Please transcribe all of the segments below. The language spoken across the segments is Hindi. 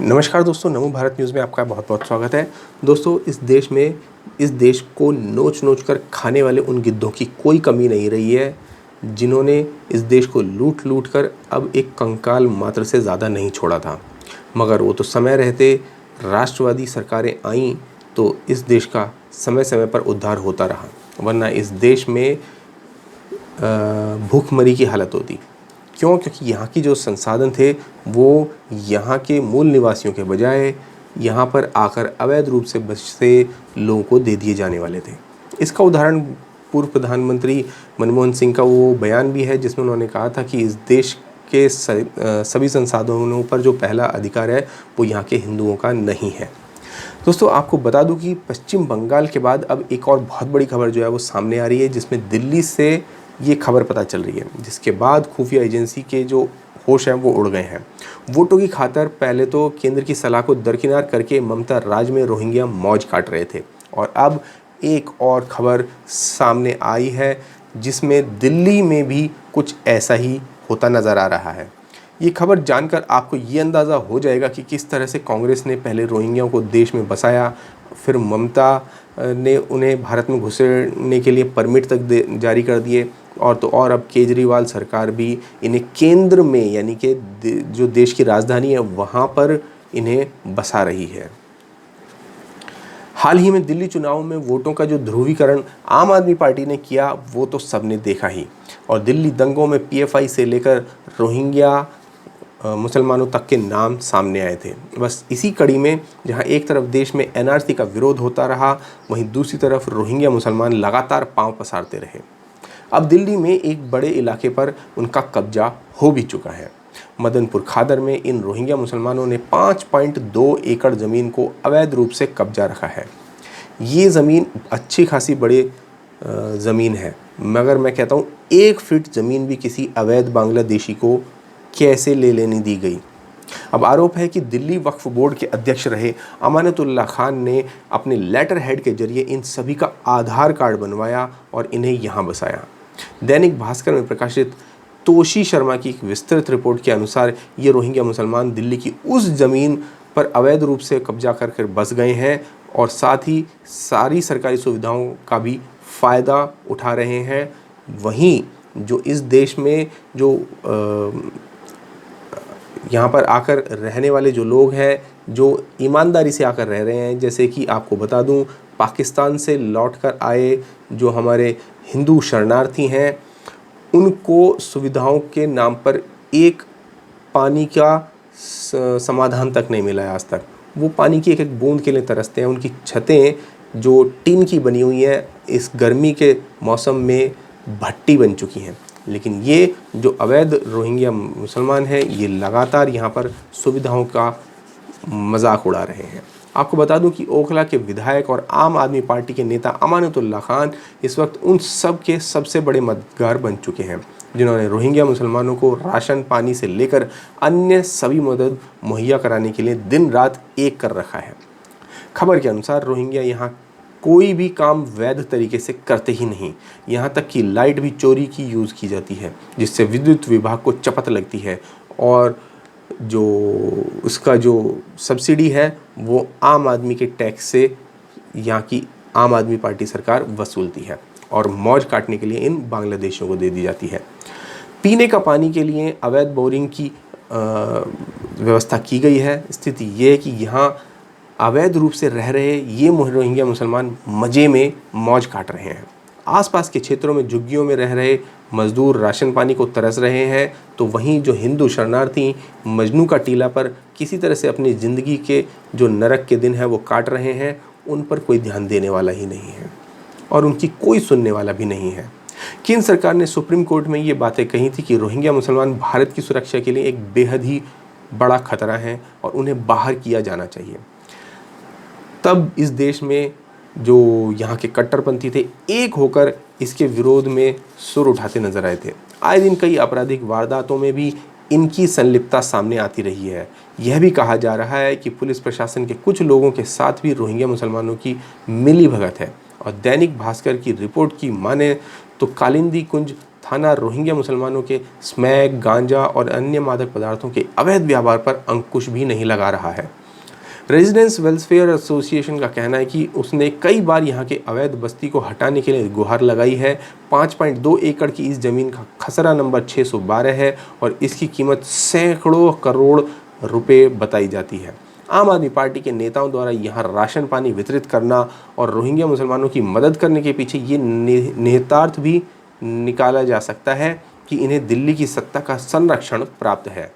नमस्कार दोस्तों, नमो भारत न्यूज़ में आपका बहुत बहुत स्वागत है। दोस्तों, इस देश को नोच नोच कर खाने वाले उन गिद्धों की कोई कमी नहीं रही है जिन्होंने इस देश को लूट लूट कर अब एक कंकाल मात्र से ज़्यादा नहीं छोड़ा था। मगर वो तो समय रहते राष्ट्रवादी सरकारें आईं तो इस देश का समय समय पर उद्धार होता रहा, वरना इस देश में भूखमरी की हालत होती। क्यों? क्योंकि यहाँ की जो संसाधन थे वो यहाँ के मूल निवासियों के बजाय यहाँ पर आकर अवैध रूप से बसे लोगों को दे दिए जाने वाले थे। इसका उदाहरण पूर्व प्रधानमंत्री मनमोहन सिंह का वो बयान भी है जिसमें उन्होंने कहा था कि इस देश के सभी संसाधनों पर जो पहला अधिकार है वो यहाँ के हिंदुओं का नहीं है। दोस्तों, आपको बता दूं कि पश्चिम बंगाल के बाद अब एक और बहुत बड़ी खबर जो है वो सामने आ रही है, जिसमें दिल्ली से ये खबर पता चल रही है, जिसके बाद खुफिया एजेंसी के जो होश हैं वो उड़ गए हैं। वोटों की खातर पहले तो केंद्र की सलाह को दरकिनार करके ममता राज में रोहिंग्या मौज काट रहे थे, और अब एक और खबर सामने आई है जिसमें दिल्ली में भी कुछ ऐसा ही होता नज़र आ रहा है। ये खबर जानकर आपको ये अंदाज़ा हो जाएगा कि किस तरह से कांग्रेस ने पहले रोहिंग्याओं को देश में बसाया, फिर ममता ने उन्हें भारत में घुसने के लिए परमिट तक जारी कर दिए, और तो और अब केजरीवाल सरकार भी इन्हें केंद्र में यानी कि जो देश की राजधानी है वहाँ पर इन्हें बसा रही है। हाल ही में दिल्ली चुनाव में वोटों का जो ध्रुवीकरण आम आदमी पार्टी ने किया वो तो सबने देखा ही, और दिल्ली दंगों में पीएफआई से लेकर रोहिंग्या मुसलमानों तक के नाम सामने आए थे। बस इसी कड़ी में जहां एक तरफ देश में एनआरसी का विरोध होता रहा, वहीं दूसरी तरफ रोहिंग्या मुसलमान लगातार पांव पसारते रहे। अब दिल्ली में एक बड़े इलाके पर उनका कब्जा हो भी चुका है। मदनपुर खादर में इन रोहिंग्या मुसलमानों ने 5.2 एकड़ ज़मीन को अवैध रूप से कब्जा रखा है। ये ज़मीन अच्छी खासी बड़ी ज़मीन है, मगर मैं कहता हूँ 1 फीट ज़मीन भी किसी अवैध बांग्लादेशी को कैसे ले लेनी दी गई। अब आरोप है कि दिल्ली वक्फ बोर्ड के अध्यक्ष रहे अमानतुल्लाह खान ने अपने लेटर हेड के जरिए इन सभी का आधार कार्ड बनवाया और इन्हें यहाँ बसाया। दैनिक भास्कर में प्रकाशित तोशी शर्मा की एक विस्तृत रिपोर्ट के अनुसार ये रोहिंग्या मुसलमान दिल्ली की उस ज़मीन पर अवैध रूप से कब्जा कर बस गए हैं, और साथ ही सारी सरकारी सुविधाओं का भी फ़ायदा उठा रहे हैं। वहीं जो इस देश में जो यहाँ पर आकर रहने वाले जो लोग हैं, जो ईमानदारी से आकर रह रहे हैं, जैसे कि आपको बता दूं पाकिस्तान से लौटकर आए जो हमारे हिंदू शरणार्थी हैं, उनको सुविधाओं के नाम पर एक पानी का समाधान तक नहीं मिला है आज तक। वो पानी की एक एक बूंद के लिए तरसते हैं। उनकी छतें जो टीन की बनी हुई हैं इस गर्मी के मौसम में भट्टी बन चुकी हैं। लेकिन ये जो अवैध रोहिंग्या मुसलमान हैं ये लगातार यहाँ पर सुविधाओं का मजाक उड़ा रहे हैं। आपको बता दूं कि ओखला के विधायक और आम आदमी पार्टी के नेता अमानतुल्लाह खान इस वक्त उन सब के सबसे बड़े मददगार बन चुके हैं जिन्होंने रोहिंग्या मुसलमानों को राशन पानी से लेकर अन्य सभी मदद मुहैया कराने के लिए दिन रात एक कर रखा है। खबर के अनुसार रोहिंग्या यहाँ कोई भी काम वैध तरीके से करते ही नहीं। यहाँ तक कि लाइट भी चोरी की यूज़ की जाती है, जिससे विद्युत विभाग को चपत लगती है, और जो उसका जो सब्सिडी है वो आम आदमी के टैक्स से यहाँ की आम आदमी पार्टी सरकार वसूलती है, और मौज काटने के लिए इन बांग्लादेशियों को दे दी जाती है। पीने का पानी के लिए अवैध बोरिंग की व्यवस्था की गई है। स्थिति ये है कि यहाँ अवैध रूप से रह रहे ये रोहिंग्या मुसलमान मज़े में मौज काट रहे हैं। आसपास के क्षेत्रों में झुग्गियों में रह रहे मज़दूर राशन पानी को तरस रहे हैं, तो वहीं जो हिंदू शरणार्थी मजनू का टीला पर किसी तरह से अपनी ज़िंदगी के जो नरक के दिन हैं वो काट रहे हैं, उन पर कोई ध्यान देने वाला ही नहीं है और उनकी कोई सुनने वाला भी नहीं है। केंद्र सरकार ने सुप्रीम कोर्ट में ये बातें कही थी कि रोहिंग्या मुसलमान भारत की सुरक्षा के लिए एक बेहद ही बड़ा खतरा है और उन्हें बाहर किया जाना चाहिए। तब इस देश में जो यहाँ के कट्टरपंथी थे एक होकर इसके विरोध में सुर उठाते नजर आए थे। आए दिन कई आपराधिक वारदातों में भी इनकी संलिप्तता सामने आती रही है। यह भी कहा जा रहा है कि पुलिस प्रशासन के कुछ लोगों के साथ भी रोहिंग्या मुसलमानों की मिली भगत है, और दैनिक भास्कर की रिपोर्ट की माने तो कालिंदी कुंज थाना रोहिंग्या मुसलमानों के स्मैक, गांजा और अन्य मादक पदार्थों के अवैध व्यापार पर अंकुश भी नहीं लगा रहा है। रेजिडेंस वेलफेयर एसोसिएशन का कहना है कि उसने कई बार यहाँ के अवैध बस्ती को हटाने के लिए गुहार लगाई है। 5.2 एकड़ की इस जमीन का खसरा नंबर 612 है और इसकी कीमत सैकड़ों करोड़ रुपए बताई जाती है। आम आदमी पार्टी के नेताओं द्वारा यहाँ राशन पानी वितरित करना और रोहिंग्या मुसलमानों की मदद करने के पीछे ये निहितार्थ भी निकाला जा सकता है कि इन्हें दिल्ली की सत्ता का संरक्षण प्राप्त है।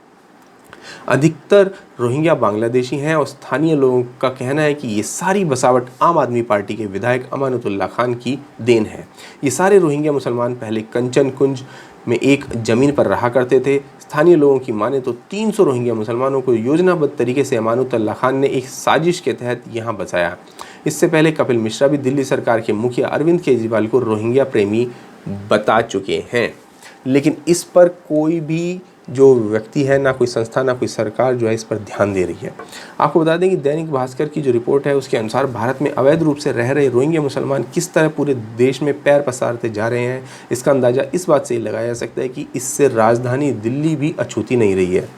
अधिकतर रोहिंग्या बांग्लादेशी हैं और स्थानीय लोगों का कहना है कि ये सारी बसावट आम आदमी पार्टी के विधायक अमानुतुल्लाह खान की देन है। ये सारे रोहिंग्या मुसलमान पहले कंचन कुंज में एक ज़मीन पर रहा करते थे। स्थानीय लोगों की माने तो 300 रोहिंग्या मुसलमानों को योजनाबद्ध तरीके से अमानुतुल्लाह खान ने एक साजिश के तहत यहाँ बसाया। इससे पहले कपिल मिश्रा भी दिल्ली सरकार के मुखिया अरविंद केजरीवाल को रोहिंग्या प्रेमी बता चुके हैं, लेकिन इस पर कोई भी जो व्यक्ति है, ना कोई संस्था ना कोई सरकार जो है इस पर ध्यान दे रही है। आपको बता दें कि दैनिक भास्कर की जो रिपोर्ट है उसके अनुसार भारत में अवैध रूप से रह रहे रोहिंग्या मुसलमान किस तरह पूरे देश में पैर पसारते जा रहे हैं, इसका अंदाज़ा इस बात से लगाया जा सकता है कि इससे राजधानी दिल्ली भी अछूती नहीं रही है।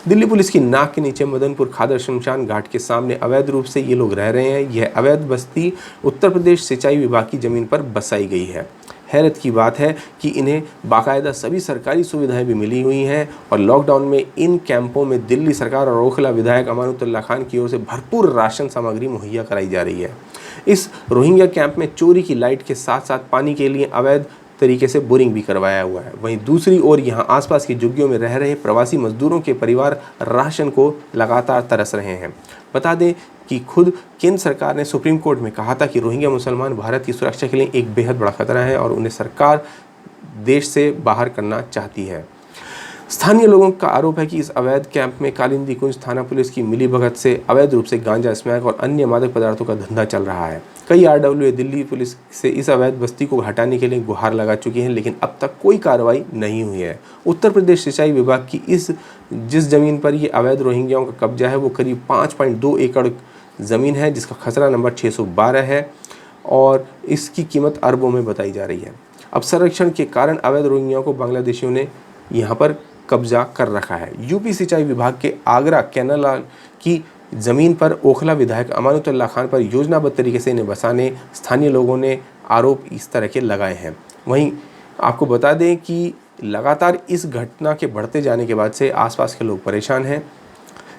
दिल्ली पुलिस की नाक के नीचे मदनपुर खादर शमशान घाट के सामने अवैध रूप से ये लोग रह रहे हैं। यह अवैध बस्ती उत्तर प्रदेश सिंचाई विभाग की ज़मीन पर बसाई गई है। हैरत की बात है कि इन्हें बाकायदा सभी सरकारी सुविधाएं भी मिली हुई हैं और लॉकडाउन में इन कैंपों में दिल्ली सरकार और ओखला विधायक अमानुतुल्लाह खान की ओर से भरपूर राशन सामग्री मुहैया कराई जा रही है। इस रोहिंग्या कैंप में चोरी की लाइट के साथ साथ पानी के लिए अवैध तरीके से बोरिंग भी करवाया हुआ है। वहीं दूसरी ओर यहाँ आसपास की झुग्गियों में रह रहे प्रवासी मजदूरों के परिवार राशन को लगातार तरस रहे हैं। बता दें कि खुद केंद्र सरकार ने सुप्रीम कोर्ट में कहा था कि रोहिंग्या मुसलमान भारत की सुरक्षा के लिए एक बेहद बड़ा खतरा है और उन्हें सरकार देश से बाहर करना चाहती है। स्थानीय लोगों का आरोप है कि इस अवैध कैंप में कालिंदी कुंज थाना पुलिस की मिलीभगत से अवैध रूप से गांजा, स्मैक और अन्य मादक पदार्थों का धंधा चल रहा है। कई आरडब्ल्यूए दिल्ली पुलिस से इस अवैध बस्ती को हटाने के लिए गुहार लगा चुकी हैं, लेकिन अब तक कोई कार्रवाई नहीं हुई है। उत्तर प्रदेश सिंचाई विभाग की जिस जमीन पर ये अवैध रोहिंग्याओं का कब्जा है वो करीब 5.2 एकड़ ज़मीन है, जिसका खसरा नंबर 612 है और इसकी कीमत अरबों में बताई जा रही है। अब संरक्षण के कारण अवैध रोहिंग्याओं को बांग्लादेशियों ने यहाँ पर कब्जा कर रखा है। यूपी सिंचाई विभाग के आगरा कैनाल की ज़मीन पर ओखला विधायक अमानुतुल्लाह खान पर योजनाबद्ध तरीके से इन्हें बसाने स्थानीय लोगों ने आरोप इस तरह के लगाए हैं। वहीं आपको बता दें कि लगातार इस घटना के बढ़ते जाने के बाद से आसपास के लोग परेशान हैं।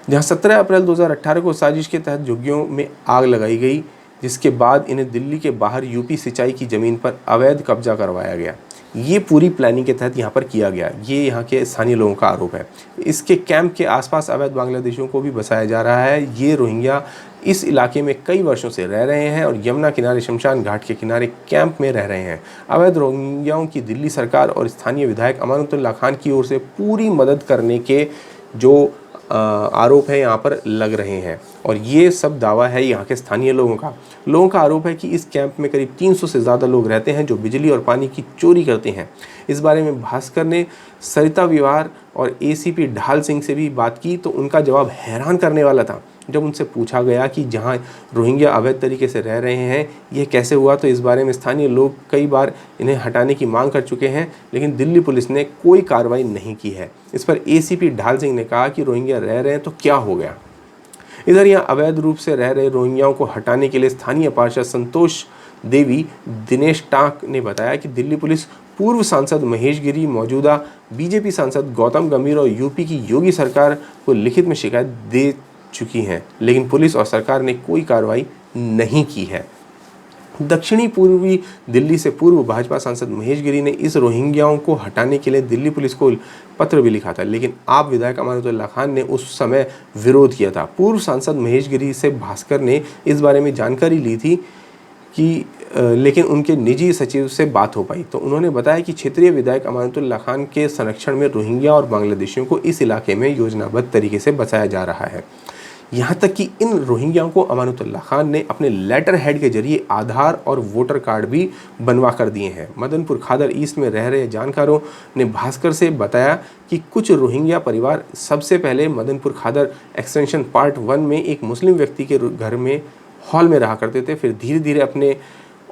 जहां 17 अप्रैल 2018 को साजिश के तहत झुग्गियों में आग लगाई गई, जिसके बाद इन्हें दिल्ली के बाहर यूपी सिंचाई की ज़मीन पर अवैध कब्जा करवाया गया। ये पूरी प्लानिंग के तहत यहाँ पर किया गया, ये यहाँ के स्थानीय लोगों का आरोप है। इसके कैंप के आसपास अवैध बांग्लादेशियों को भी बसाया जा रहा है। ये रोहिंग्या इस इलाके में कई वर्षों से रह रहे हैं और यमुना किनारे शमशान घाट के किनारे कैंप में रह रहे हैं। अवैध रोहिंग्याओं की दिल्ली सरकार और स्थानीय विधायक अमानुतुल्लाह खान की ओर से पूरी मदद करने के जो आरोप है यहाँ पर लग रहे हैं और ये सब दावा है यहाँ के स्थानीय लोगों का आरोप है कि इस कैंप में करीब 300 से ज़्यादा लोग रहते हैं जो बिजली और पानी की चोरी करते हैं। इस बारे में भास्कर ने सरिता विहार और एसीपी ढाल सिंह से भी बात की तो उनका जवाब हैरान करने वाला था। जब उनसे पूछा गया कि जहां रोहिंग्या अवैध तरीके से रह रहे हैं यह कैसे हुआ, तो इस बारे में स्थानीय लोग कई बार इन्हें हटाने की मांग कर चुके हैं, लेकिन दिल्ली पुलिस ने कोई कार्रवाई नहीं की है। इस पर एसीपी ढाल सिंह ने कहा कि रोहिंग्या रह रहे हैं तो क्या हो गया। इधर यहाँ अवैध रूप से रह रहे रोहिंग्याओं को हटाने के लिए स्थानीय पार्षद संतोष देवी दिनेश टांक ने बताया कि दिल्ली पुलिस पूर्व सांसद महेश गिरी, मौजूदा बीजेपी सांसद गौतम गंभीर और यूपी की योगी सरकार को लिखित में शिकायत दे चुकी हैं, लेकिन पुलिस और सरकार ने कोई कार्रवाई नहीं की है। दक्षिणी पूर्वी दिल्ली से पूर्व भाजपा सांसद महेश गिरी ने इस रोहिंग्याओं को हटाने के लिए दिल्ली पुलिस को पत्र भी लिखा था, लेकिन आप विधायक अमानुतुल्लाह खान ने उस समय विरोध किया था। पूर्व सांसद महेश गिरी से भास्कर ने इस बारे में जानकारी ली थी कि लेकिन उनके निजी सचिव से बात हो पाई तो उन्होंने बताया कि क्षेत्रीय विधायक अमानुतुल्लाह खान के संरक्षण में रोहिंग्या और बांग्लादेशियों को इस इलाके में योजनाबद्ध तरीके से बसाया जा रहा है। यहाँ तक कि इन रोहिंग्याओं को अमानुतुल्लाह खान ने अपने लेटर हेड के जरिए आधार और वोटर कार्ड भी बनवा कर दिए हैं। मदनपुर खादर ईस्ट में रह रहे जानकारों ने भास्कर से बताया कि कुछ रोहिंग्या परिवार सबसे पहले मदनपुर खादर एक्सटेंशन पार्ट 1 में एक मुस्लिम व्यक्ति के घर में हॉल में रहा करते थे, फिर धीरे धीरे अपने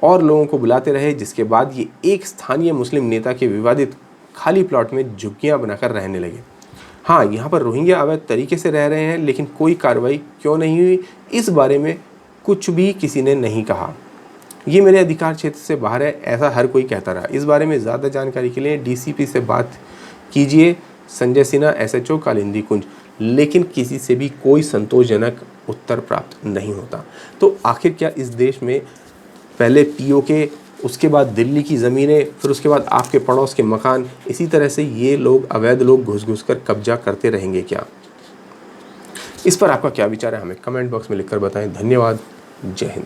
और लोगों को बुलाते रहे, जिसके बाद ये एक स्थानीय मुस्लिम नेता के विवादित खाली प्लॉट में झुग्गियाँ बनाकर रहने लगे। हाँ, यहाँ पर रोहिंग्या अवैध तरीके से रह रहे हैं, लेकिन कोई कार्रवाई क्यों नहीं हुई, इस बारे में कुछ भी किसी ने नहीं कहा। ये मेरे अधिकार क्षेत्र से बाहर है, ऐसा हर कोई कहता रहा। इस बारे में ज़्यादा जानकारी के लिए डीसीपी से बात कीजिए, संजय सिन्हा, एसएचओ कालिंदी कुंज। लेकिन किसी से भी कोई संतोषजनक उत्तर प्राप्त नहीं होता। तो आखिर क्या इस देश में पहले पीओके, उसके बाद दिल्ली की ज़मीनें, फिर उसके बाद आपके पड़ोस के मकान, इसी तरह से ये लोग अवैध लोग घुस घुस कर कब्जा करते रहेंगे क्या? इस पर आपका क्या विचार है, हमें कमेंट बॉक्स में लिखकर बताएं। धन्यवाद। जय हिंद।